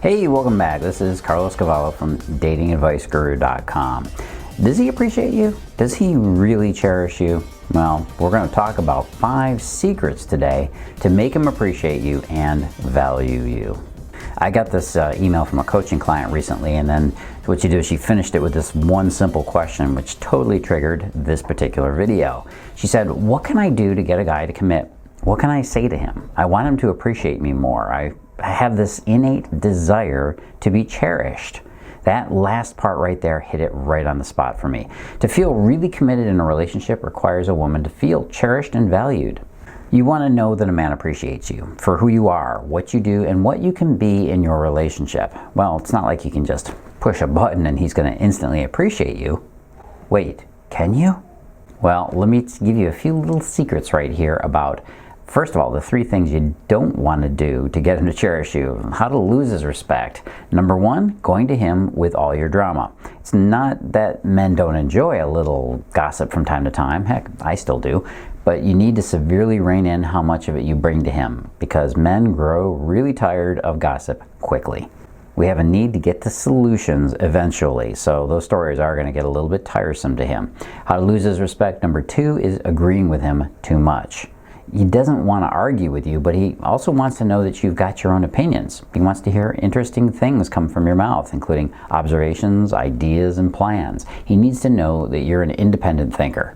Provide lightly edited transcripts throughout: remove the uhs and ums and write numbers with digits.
Hey, welcome back. This is Cavallo from datingadviceguru.com. Does he appreciate you? Does he really cherish you? Well, we're going to talk about 5 secrets today to make him appreciate you and value you. I got this email from a coaching client recently, and then what you do is she finished it with this one simple question, which totally triggered this particular video. She said, what can I do to get a guy to commit? What can I say to him? I want him to appreciate me more. I have this innate desire to be cherished. That last part right there hit it right on the spot for me. To feel really committed in a relationship requires a woman to feel cherished and valued. You want to know that a man appreciates you for who you are, what you do, and what you can be in your relationship. Well, it's not like you can just push a button and he's going to instantly appreciate you. Wait, can you? Well, let me give you a few little secrets right here about, first of all, the 3 things you don't want to do to get him to cherish you. How to lose his respect. Number 1, going to him with all your drama. It's not that men don't enjoy a little gossip from time to time. Heck, I still do. But you need to severely rein in how much of it you bring to him, because men grow really tired of gossip quickly. We have a need to get to solutions eventually, so those stories are going to get a little bit tiresome to him. How to lose his respect. Number 2 is agreeing with him too much. He doesn't want to argue with you, but he also wants to know that you've got your own opinions. He wants to hear interesting things come from your mouth, including observations, ideas, and plans. He needs to know that you're an independent thinker.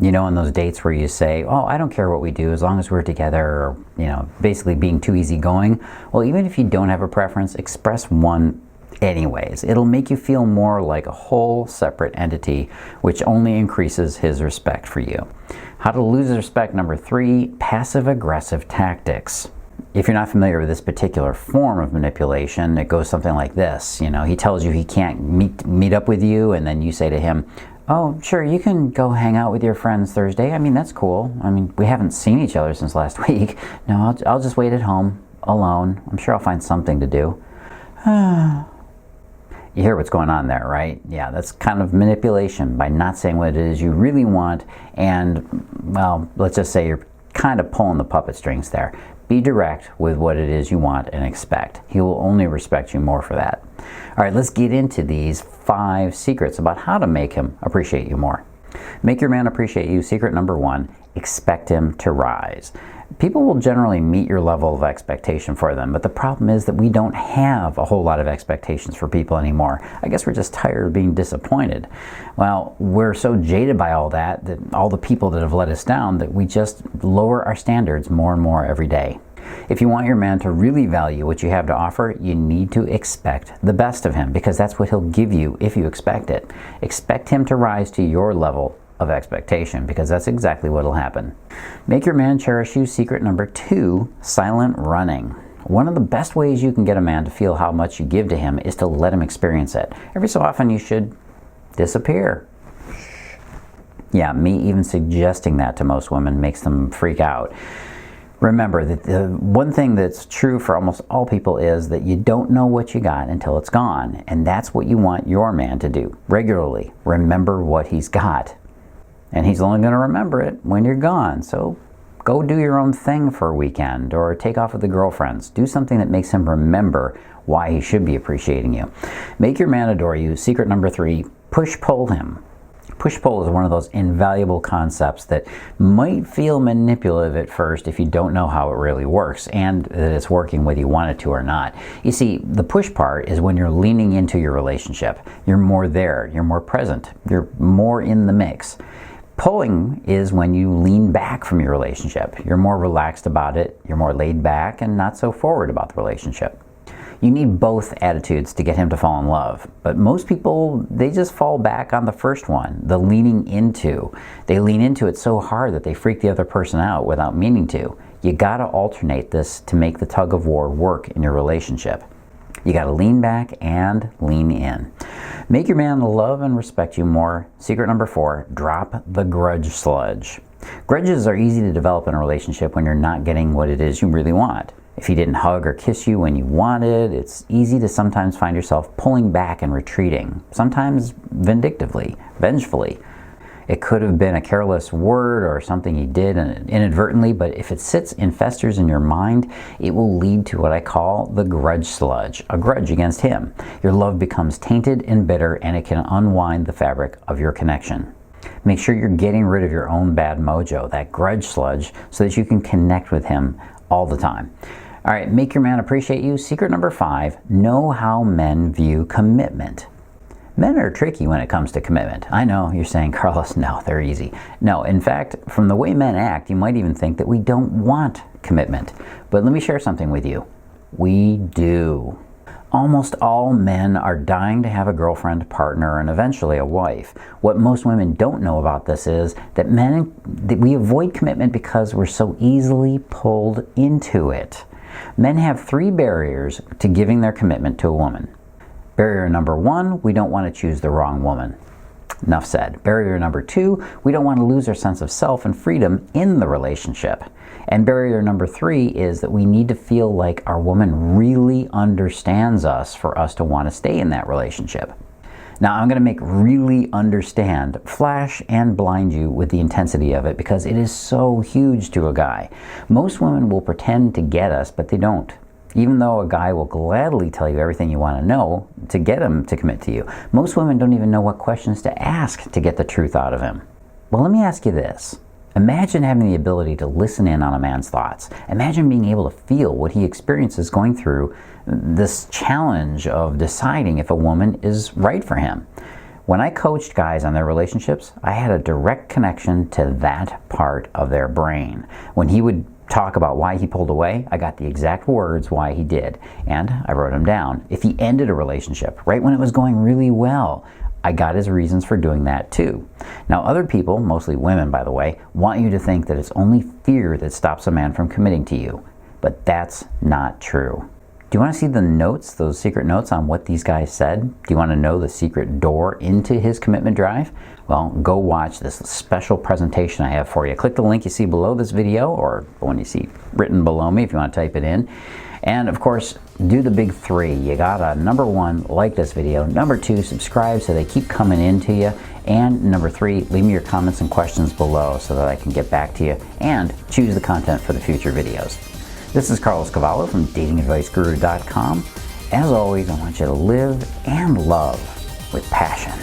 You know, in those dates where you say, oh, I don't care what we do as long as we're together, or, basically being too easygoing. Well, even if you don't have a preference, express one anyways. It'll make you feel more like a whole separate entity, which only increases his respect for you. How to lose his respect. Number 3, passive-aggressive tactics. If you're not familiar with this particular form of manipulation, it goes something like this. He tells you he can't meet up with you, and then you say to him, oh, sure, you can go hang out with your friends Thursday. That's cool. We haven't seen each other since last week. No, I'll just wait at home, alone. I'm sure I'll find something to do. You hear what's going on there, right? Yeah, that's kind of manipulation by not saying what it is you really want, and, well, let's just say you're kind of pulling the puppet strings there. Be direct with what it is you want and expect. He will only respect you more for that. All right, let's get into these 5 secrets about how to make him appreciate you more. Make your man appreciate you. Secret number 1, expect him to rise. People will generally meet your level of expectation for them, but the problem is that we don't have a whole lot of expectations for people anymore. I guess we're just tired of being disappointed. Well, we're so jaded by all that all the people that have let us down, that we just lower our standards more and more every day. If you want your man to really value what you have to offer, you need to expect the best of him, because that's what he'll give you if you expect it. Expect him to rise to your level of expectation, because that's exactly what will happen. Make your man cherish you. Secret number 2, silent running. One of the best ways you can get a man to feel how much you give to him is to let him experience it. Every so often you should disappear. Yeah, me even suggesting that to most women makes them freak out. Remember that the one thing that's true for almost all people is that you don't know what you got until it's gone. And that's what you want your man to do regularly. Remember what he's got. And he's only going to remember it when you're gone. So go do your own thing for a weekend, or take off with the girlfriends. Do something that makes him remember why he should be appreciating you. Make your man adore you. Secret number 3, push-pull him. Push-pull is one of those invaluable concepts that might feel manipulative at first if you don't know how it really works, and that it's working whether you want it to or not. You see, the push part is when you're leaning into your relationship. You're more there. You're more present. You're more in the mix. Pulling is when you lean back from your relationship. You're more relaxed about it. You're more laid back and not so forward about the relationship. You need both attitudes to get him to fall in love. But most people, they just fall back on the first one, the leaning into. They lean into it so hard that they freak the other person out without meaning to. You gotta alternate this to make the tug of war work in your relationship. You gotta lean back and lean in. Make your man love and respect you more. Secret number 4, drop the grudge sludge. Grudges are easy to develop in a relationship when you're not getting what it is you really want. If he didn't hug or kiss you when you wanted, it's easy to sometimes find yourself pulling back and retreating, sometimes vindictively, vengefully. It could have been a careless word or something he did inadvertently, but if it sits and festers in your mind, it will lead to what I call the grudge sludge, a grudge against him. Your love becomes tainted and bitter, and it can unwind the fabric of your connection. Make sure you're getting rid of your own bad mojo, that grudge sludge, so that you can connect with him all the time. All right, make your man appreciate you. Secret number 5, know how men view commitment. Men are tricky when it comes to commitment. I know, you're saying, Carlos, no, they're easy. No, in fact, from the way men act, you might even think that we don't want commitment. But let me share something with you. We do. Almost all men are dying to have a girlfriend, partner, and eventually a wife. What most women don't know about this is that we avoid commitment because we're so easily pulled into it. Men have 3 barriers to giving their commitment to a woman. Barrier number 1, we don't want to choose the wrong woman. Enough said. Barrier number 2, we don't want to lose our sense of self and freedom in the relationship. And barrier number 3 is that we need to feel like our woman really understands us for us to want to stay in that relationship. Now, I'm going to make really understand flash and blind you with the intensity of it because it is so huge to a guy. Most women will pretend to get us, but they don't. Even though a guy will gladly tell you everything you want to know to get him to commit to you, most women don't even know what questions to ask to get the truth out of him. Well, let me ask you this. Imagine having the ability to listen in on a man's thoughts. Imagine being able to feel what he experiences going through this challenge of deciding if a woman is right for him. When I coached guys on their relationships, I had a direct connection to that part of their brain. When he would talk about why he pulled away, I got the exact words why he did, and I wrote them down. If he ended a relationship right when it was going really well, I got his reasons for doing that too. Now, other people, mostly women by the way, want you to think that it's only fear that stops a man from committing to you, but that's not true. Do you want to see the notes, those secret notes on what these guys said? Do you want to know the secret door into his commitment drive? Well, go watch this special presentation I have for you. Click the link you see below this video, or the one you see written below me if you want to type it in. And of course, do the big 3. You gotta, number 1, like this video. Number 2, subscribe so they keep coming into you. And number 3, leave me your comments and questions below so that I can get back to you and choose the content for the future videos. This is Carlos Cavallo from datingadviceguru.com. As always, I want you to live and love with passion.